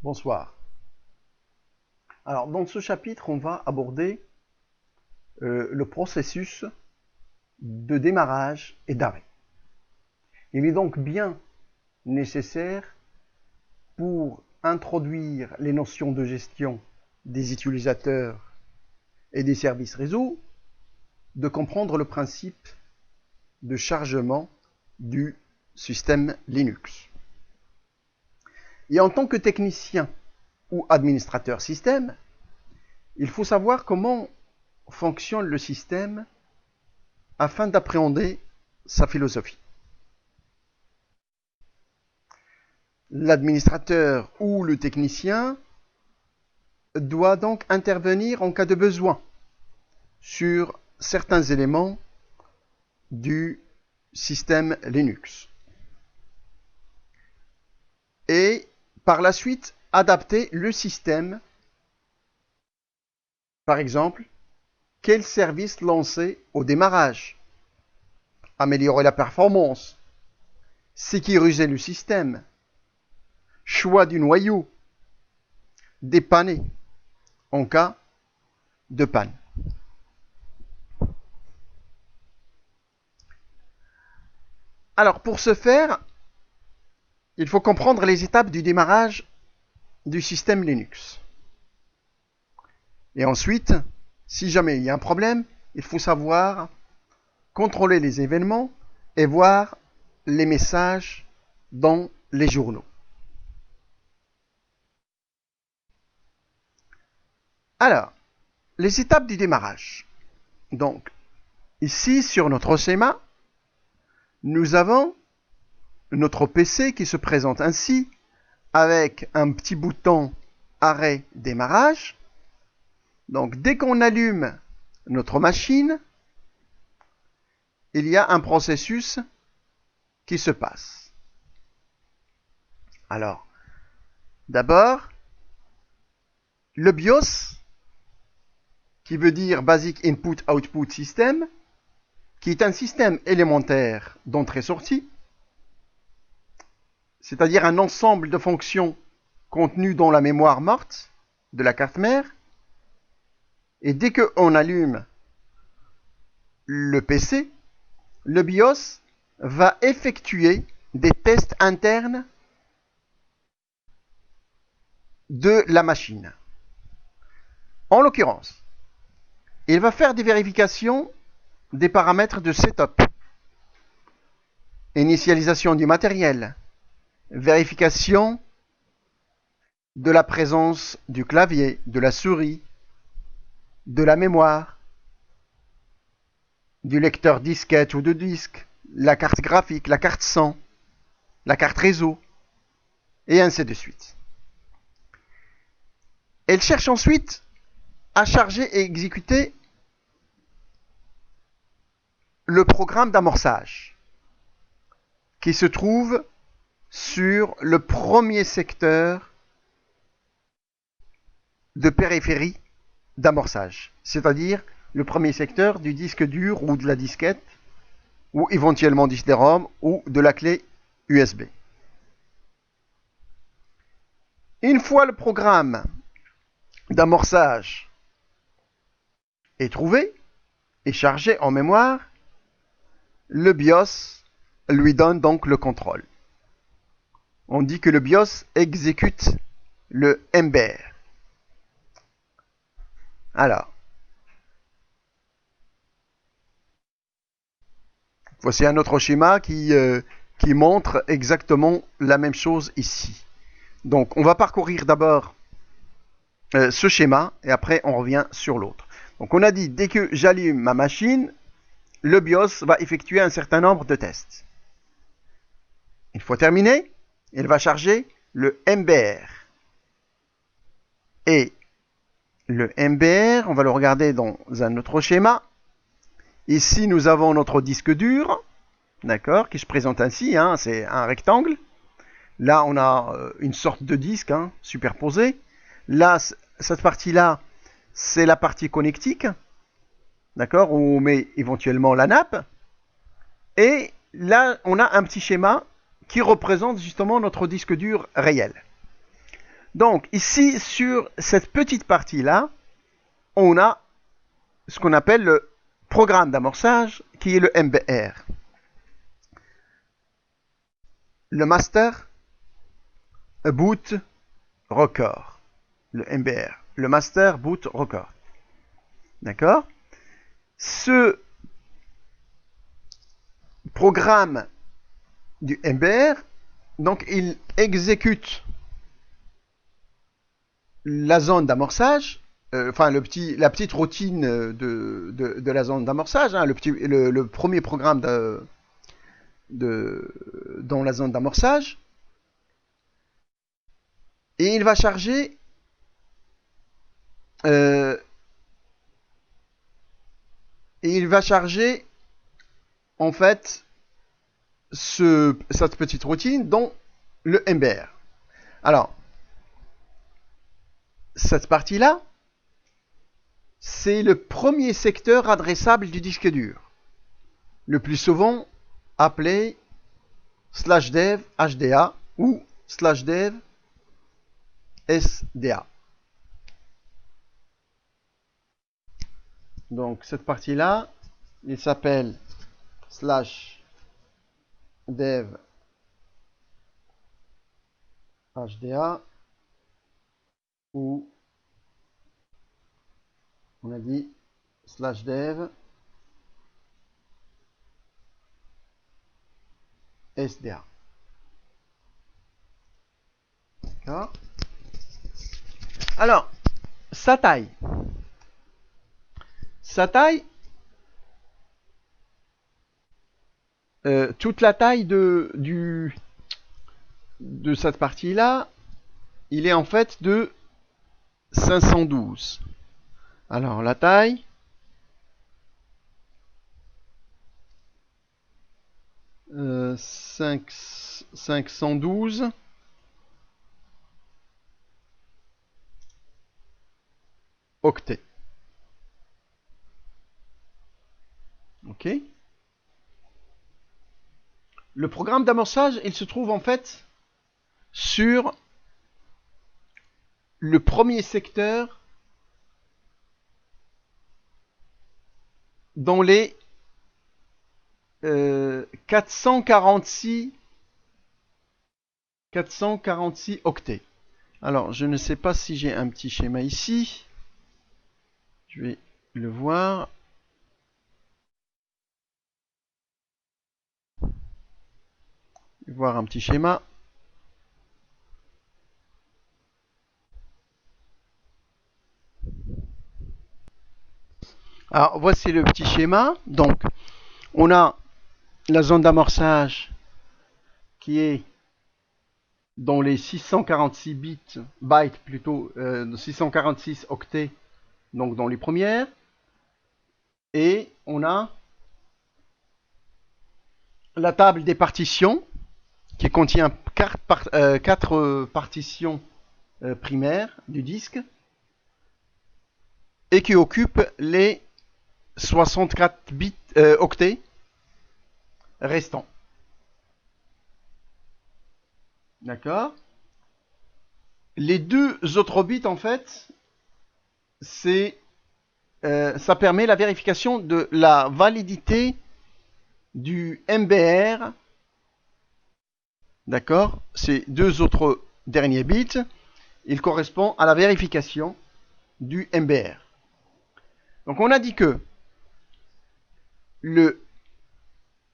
Bonsoir. Alors, dans ce chapitre, on va aborder le processus de démarrage et d'arrêt. Il est donc bien nécessaire, pour introduire les notions de gestion des utilisateurs et des services réseau, de comprendre le principe de chargement du système Linux. Et en tant que technicien ou administrateur système, il faut savoir comment fonctionne le système afin d'appréhender sa philosophie. L'administrateur ou le technicien doit donc intervenir en cas de besoin sur certains éléments du système Linux. Et par la suite, adapter le système. Par exemple, quel service lancer au démarrage? Améliorer la performance, sécuriser le système, choix du noyau, dépanner en cas de panne. Alors, pour ce faire, il faut comprendre les étapes du démarrage du système Linux. Et ensuite, si jamais il y a un problème, il faut savoir contrôler les événements et voir les messages dans les journaux. Alors, les étapes du démarrage. Donc, ici, sur notre schéma, nous avons notre PC qui se présente ainsi, avec un petit bouton arrêt démarrage. Donc, dès qu'on allume notre machine, il y a un processus qui se passe. Alors, d'abord, le BIOS, qui veut dire Basic Input Output System, qui est un système élémentaire d'entrée-sortie, c'est-à-dire un ensemble de fonctions contenues dans la mémoire morte de la carte mère. Et dès qu'on allume le PC, le BIOS va effectuer des tests internes de la machine. En l'occurrence, il va faire des vérifications des paramètres de setup, initialisation du matériel, vérification de la présence du clavier, de la souris, de la mémoire, du lecteur disquette ou de disque, la carte graphique, la carte son, la carte réseau, et ainsi de suite. Elle cherche ensuite à charger et exécuter le programme d'amorçage qui se trouve sur le premier secteur de périphérie d'amorçage, c'est-à-dire le premier secteur du disque dur ou de la disquette, ou éventuellement du CD-ROM ou de la clé USB. Une fois le programme d'amorçage est trouvé et chargé en mémoire, le BIOS lui donne donc le contrôle. On dit que le BIOS exécute le MBR. Alors, voici un autre schéma qui montre exactement la même chose ici. Donc, on va parcourir d'abord ce schéma et après on revient sur l'autre. Donc, on a dit, dès que j'allume ma machine, le BIOS va effectuer un certain nombre de tests. Une fois terminé, il va charger le MBR. Et le MBR, on va le regarder dans un autre schéma. Ici, nous avons notre disque dur, d'accord, qui se présente ainsi, hein, c'est un rectangle. Là, on a une sorte de disque superposé. Là, cette partie-là, c'est la partie connectique, d'accord, où on met éventuellement la nappe. Et là, on a un petit schéma qui représente justement notre disque dur réel. Donc ici, sur cette petite partie-là, on a ce qu'on appelle le programme d'amorçage qui est le MBR. Le Master Boot Record. Le MBR. Le Master Boot Record. D'accord? Ce programme du MBR, donc il exécute la zone d'amorçage, enfin la petite routine de la zone d'amorçage, hein, le premier programme dans la zone d'amorçage, et il va charger euh, en fait cette petite routine dans le MBR. Alors, cette partie-là, c'est le premier secteur adressable du disque dur, le plus souvent appelé /dev HDA ou /dev SDA. Donc cette partie-là, il s'appelle /dev HDA ou on a dit /dev SDA. D'accord. Alors, sa taille. Toute la taille de cette partie-là, il est en fait de 512. Alors, la taille, 512 octets. Ok. Le programme d'amorçage, il se trouve en fait sur le premier secteur dans les 446 octets. Alors, je ne sais pas si j'ai un petit schéma ici. Je vais le voir. Voir un petit schéma. Alors, voici le petit schéma. Donc, on a la zone d'amorçage qui est dans les 646 bytes plutôt, 646 octets, donc dans les premières. Et on a la table des partitions qui contient 4 partitions primaires du disque et qui occupe les 64 octets restants. D'accord. Les deux autres bits, en fait, ça permet la vérification de la validité du MBR. D'accord. Ces deux autres derniers bits, ils correspondent à la vérification du MBR. Donc on a dit que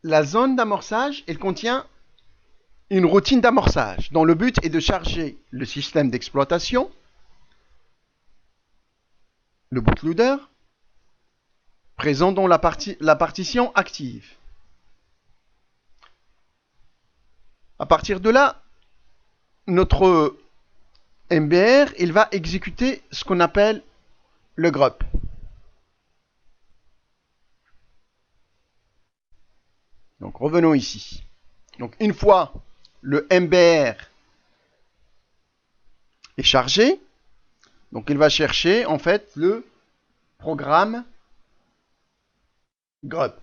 la zone d'amorçage, elle contient une routine d'amorçage dont le but est de charger le système d'exploitation, le bootloader, présent dans la partition active. À partir de là, notre MBR, il va exécuter ce qu'on appelle le grep. Donc revenons ici. Donc une fois le MBR est chargé, donc il va chercher en fait le programme grep.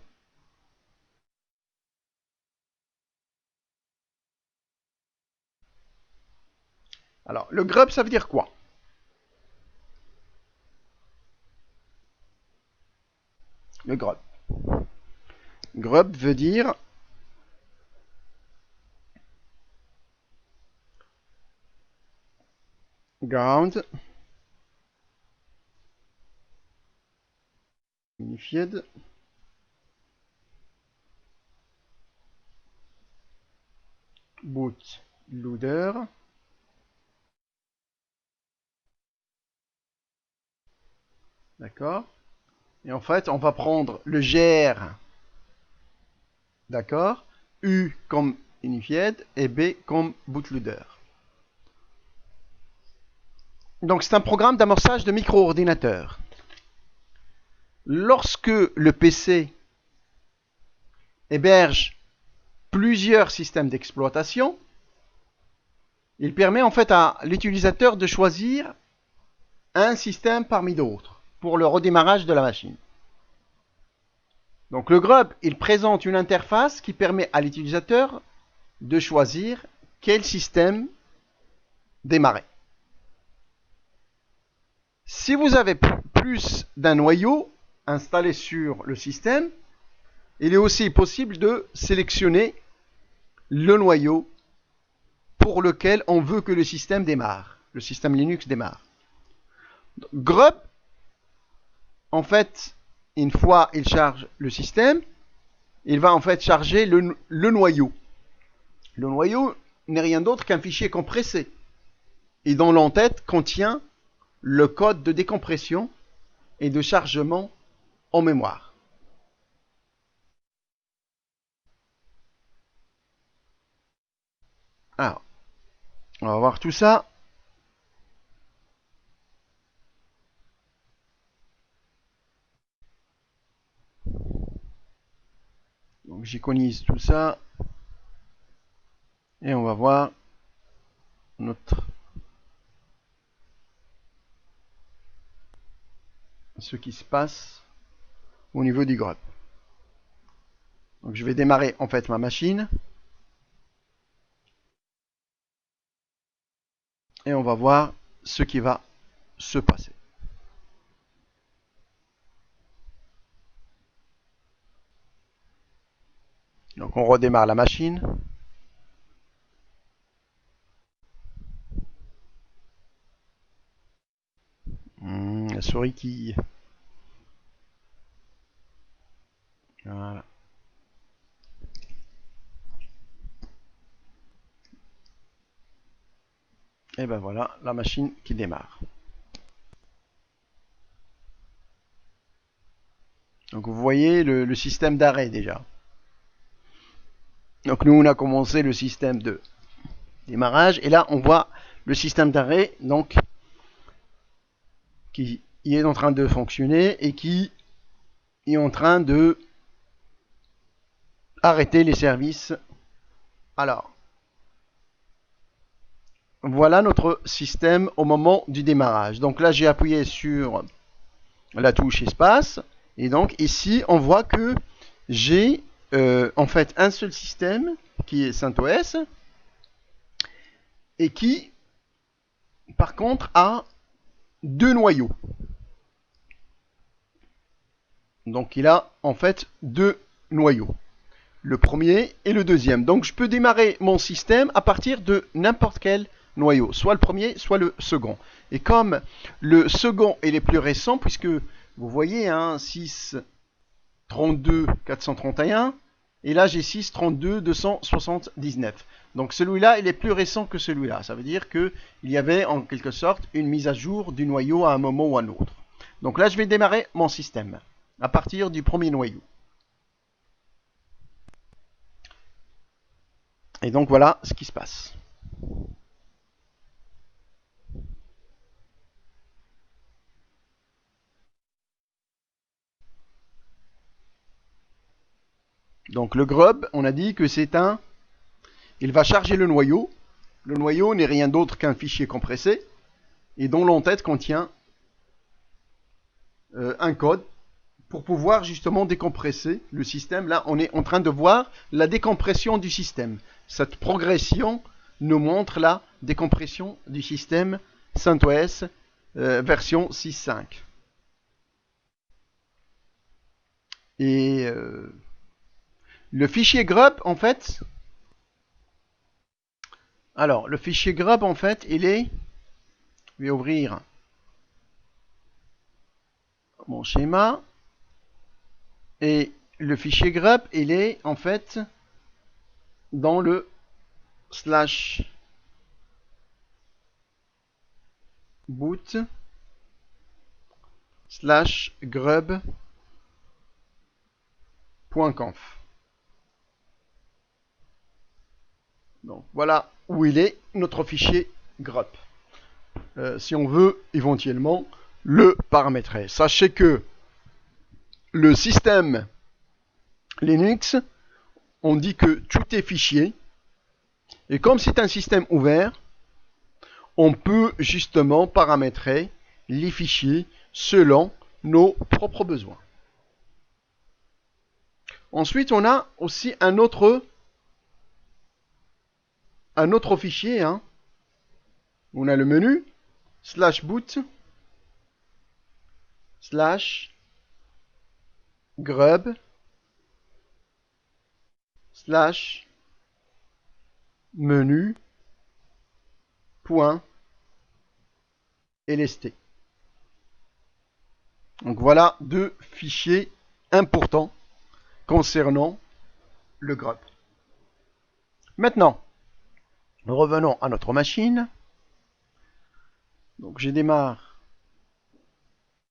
Alors, le grub, ça veut dire quoi? Le grub. Grub veut dire ground unified bootloader d'accord. Et en fait, on va prendre le gr, d'accord, U comme unified et B comme bootloader. Donc c'est un programme d'amorçage de micro-ordinateur. Lorsque le PC héberge plusieurs systèmes d'exploitation, il permet en fait à l'utilisateur de choisir un système parmi d'autres pour le redémarrage de la machine. Donc le grub, il présente une interface qui permet à l'utilisateur de choisir quel système démarrer. Si vous avez plus d'un noyau installé sur le système, il est aussi possible de sélectionner le noyau pour lequel on veut que le système démarre, le système Linux démarre. Grub, en fait, une fois il charge le système, il va en fait charger le noyau. Le noyau n'est rien d'autre qu'un fichier compressé et dont l'entête contient le code de décompression et de chargement en mémoire. Alors, on va voir tout ça. Donc j'iconise tout ça. Et on va voir ce qui se passe au niveau du grub. Donc je vais démarrer en fait ma machine. Et on va voir ce qui va se passer. Donc on redémarre la machine. La souris qui... Voilà. Et ben voilà, la machine qui démarre. Donc vous voyez le système d'arrêt déjà. Donc nous on a commencé le système de démarrage et là on voit le système d'arrêt donc qui est en train de fonctionner et qui est en train de arrêter les services. Alors voilà notre système au moment du démarrage. Donc là j'ai appuyé sur la touche espace et donc ici on voit que j'ai en fait un seul système qui est CentOS et qui par contre a deux noyaux. Donc il a en fait deux noyaux, le premier et le deuxième. Donc je peux démarrer mon système à partir de n'importe quel noyau, soit le premier, soit le second. Et comme le second est le plus récent, puisque vous voyez, hein, 6.32 431, et là j'ai 6.32 279. Donc celui-là, il est plus récent que celui-là. Ça veut dire qu'il y avait en quelque sorte une mise à jour du noyau à un moment ou à un autre. Donc là, je vais démarrer mon système à partir du premier noyau. Et donc voilà ce qui se passe. Donc le grub, on a dit que c'est un... Il va charger le noyau. Le noyau n'est rien d'autre qu'un fichier compressé et dont l'entête contient un code pour pouvoir justement décompresser le système. Là, on est en train de voir la décompression du système. Cette progression nous montre là décompression du système CentOS version 6.5. Et le fichier grub, en fait, alors le fichier grub, en fait, il est, je vais ouvrir mon schéma, et le fichier grub, il est en fait dans le slash boot slash grub.conf. Donc voilà où il est, notre fichier grub. Si on veut éventuellement le paramétrer. Sachez que le système Linux, on dit que tout est fichier. Et comme c'est un système ouvert, on peut justement paramétrer les fichiers selon nos propres besoins. Ensuite, on a aussi un autre fichier. Hein. On a le menu slash boot slash grub slash menu point lst. Donc voilà deux fichiers importants concernant le grub. Maintenant, revenons à notre machine. Donc je démarre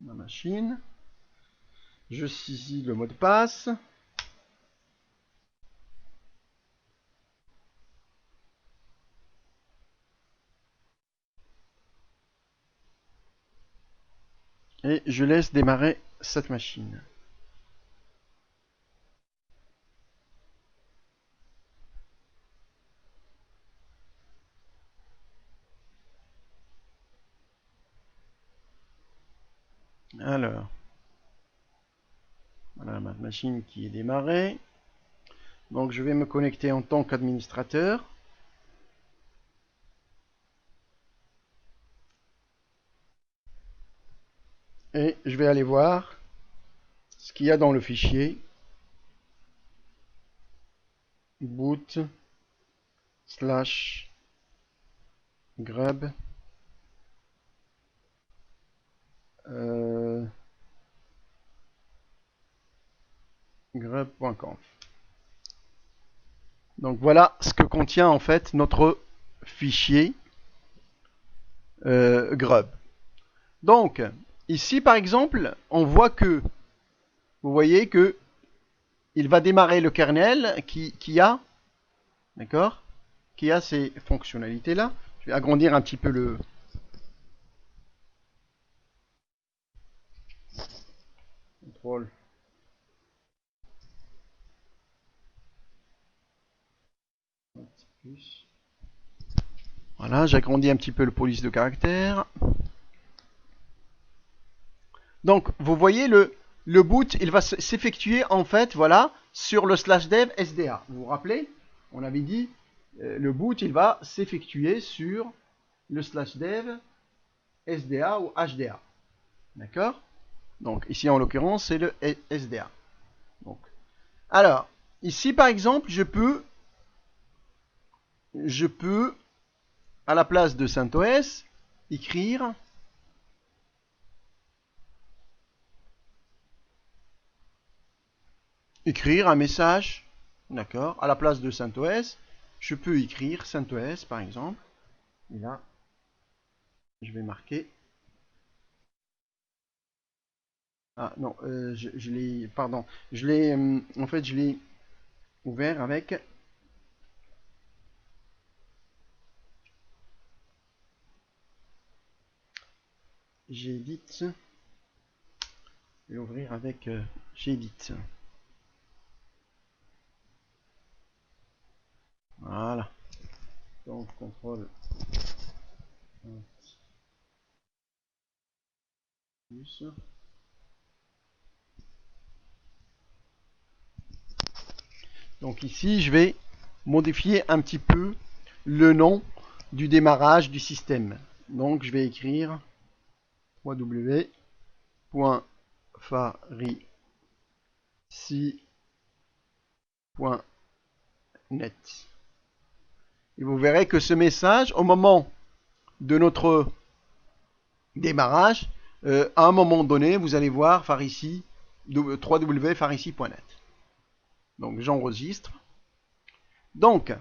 ma machine. Je saisis le mot de passe. Et je laisse démarrer cette machine. Alors, voilà ma machine qui est démarrée. Donc je vais me connecter en tant qu'administrateur. Et je vais aller voir ce qu'il y a dans le fichier boot slash grub grub.conf. Donc voilà ce que contient en fait notre fichier grub. Donc ici par exemple, on voit que vous voyez que il va démarrer le kernel qui a, d'accord, qui a ces fonctionnalités là. Je vais agrandir un petit peu le contrôle. Voilà, j'agrandis un petit peu le police de caractère. Donc, vous voyez, le boot, il va s'effectuer en fait, voilà, sur le slash dev SDA. Vous vous rappelez? On avait dit, le boot, il va s'effectuer sur le slash dev SDA ou HDA. D'accord? Donc, ici, en l'occurrence, c'est le SDA. Donc, alors, ici, par exemple, je peux, à la place de CentOS, écrire un message, d'accord, à la place de CentOS, je peux écrire CentOS par exemple, et là, je vais marquer, ah non, je l'ai, pardon, je l'ai, en fait, je l'ai ouvert avec Gedit, je vais ouvrir avec Gedit. Voilà. Donc, contrôle. Plus. Donc ici, je vais modifier un petit peu le nom du démarrage du système. Donc je vais écrire www.farici.net. Et vous verrez que ce message, au moment de notre démarrage, à un moment donné, vous allez voir Farici, www.farici.net. Donc j'enregistre. Donc,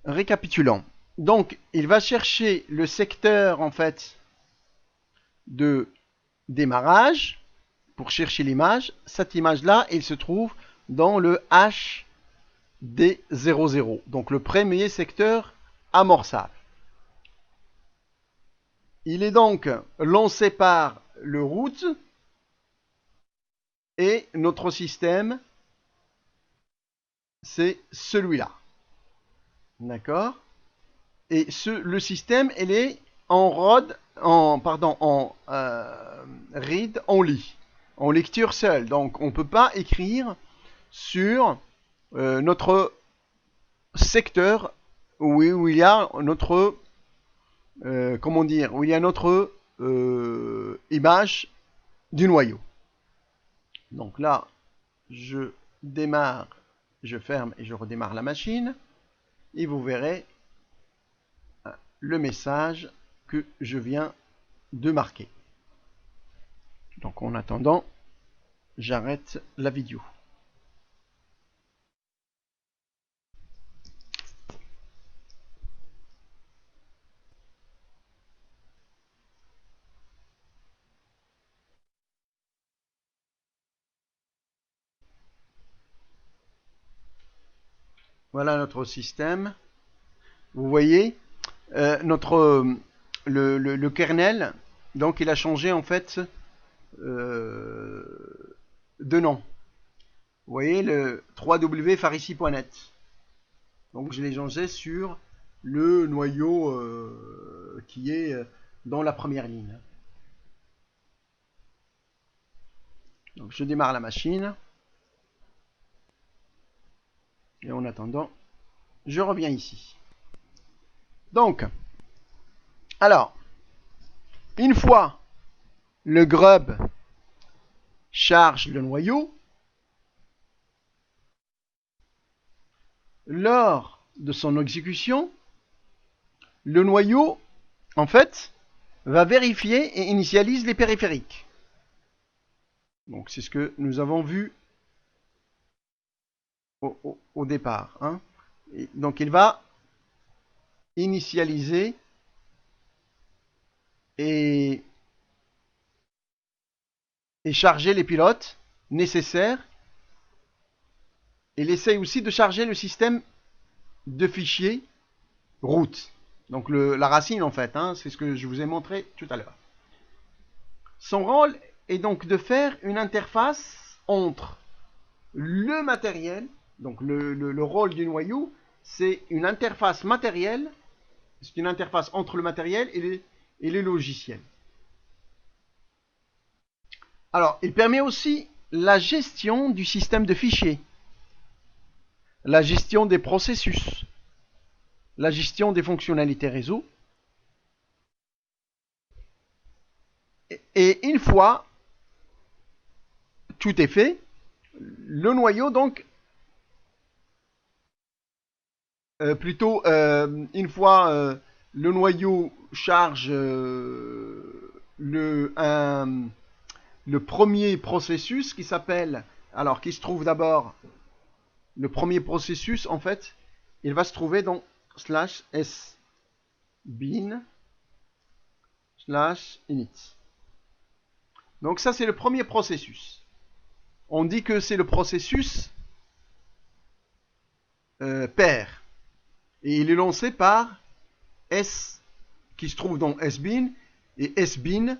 récapitulons. Donc, il va chercher le secteur, en fait, de démarrage pour chercher l'image. Cette image-là, elle se trouve dans le HD00, donc le premier secteur amorçable. Il est donc lancé par le route et notre système, c'est celui-là. D'accord? Et le système, il est en read, en read only, en lecture seule. Donc, on ne peut pas écrire sur notre secteur où il y a notre, comment dire, où il y a notre image du noyau. Donc là, je démarre, je ferme et je redémarre la machine. Et vous verrez le message que je viens de marquer. Donc en attendant, j'arrête la vidéo. Voilà notre système. Vous voyez, le kernel, donc il a changé en fait de nom. Vous voyez le www.farici.net. Donc je l'ai changé sur le noyau qui est dans la première ligne. Donc je démarre la machine. Et en attendant, je reviens ici. Donc, alors, une fois le grub charge le noyau, lors de son exécution, le noyau, en fait, va vérifier et initialise les périphériques. Donc, c'est ce que nous avons vu au départ. Hein. Donc, il va initialiser et charger les pilotes nécessaires. Il essaye aussi de charger le système de fichiers route. Donc la racine en fait, hein, c'est ce que je vous ai montré tout à l'heure. Son rôle est donc de faire une interface entre le matériel, donc le rôle du noyau, c'est une interface matérielle, c'est une interface entre le matériel et les logiciels. Alors, il permet aussi la gestion du système de fichiers, la gestion des processus, la gestion des fonctionnalités réseau. Et une fois tout est fait, le noyau donc une fois le noyau charge le premier processus qui s'appelle, alors qui se trouve d'abord, le premier processus en fait, il va se trouver dans /sbin/init. Donc ça c'est le premier processus. On dit que c'est le processus pair. Et il est lancé par S qui se trouve dans sbin. Et sbin,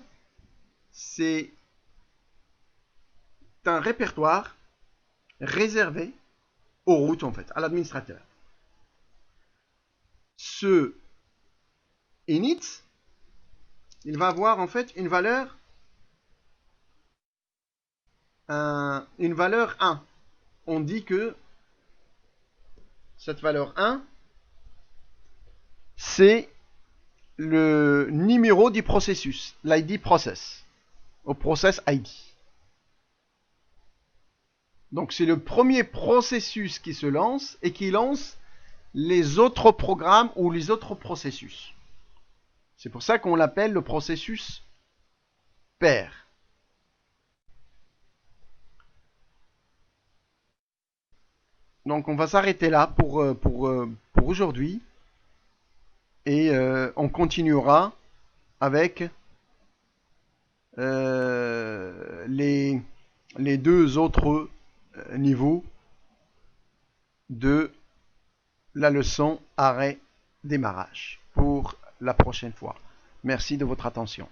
c'est un répertoire réservé aux routes, en fait, à l'administrateur. Ce init, il va avoir en fait une valeur 1. On dit que cette valeur 1, c'est le numéro du processus, l'ID process, au process ID. Donc c'est le premier processus qui se lance et qui lance les autres programmes ou les autres processus. C'est pour ça qu'on l'appelle le processus pair. Donc on va s'arrêter là pour aujourd'hui et on continuera avec les deux autres niveaux de la leçon arrêt démarrage pour la prochaine fois. Merci de votre attention.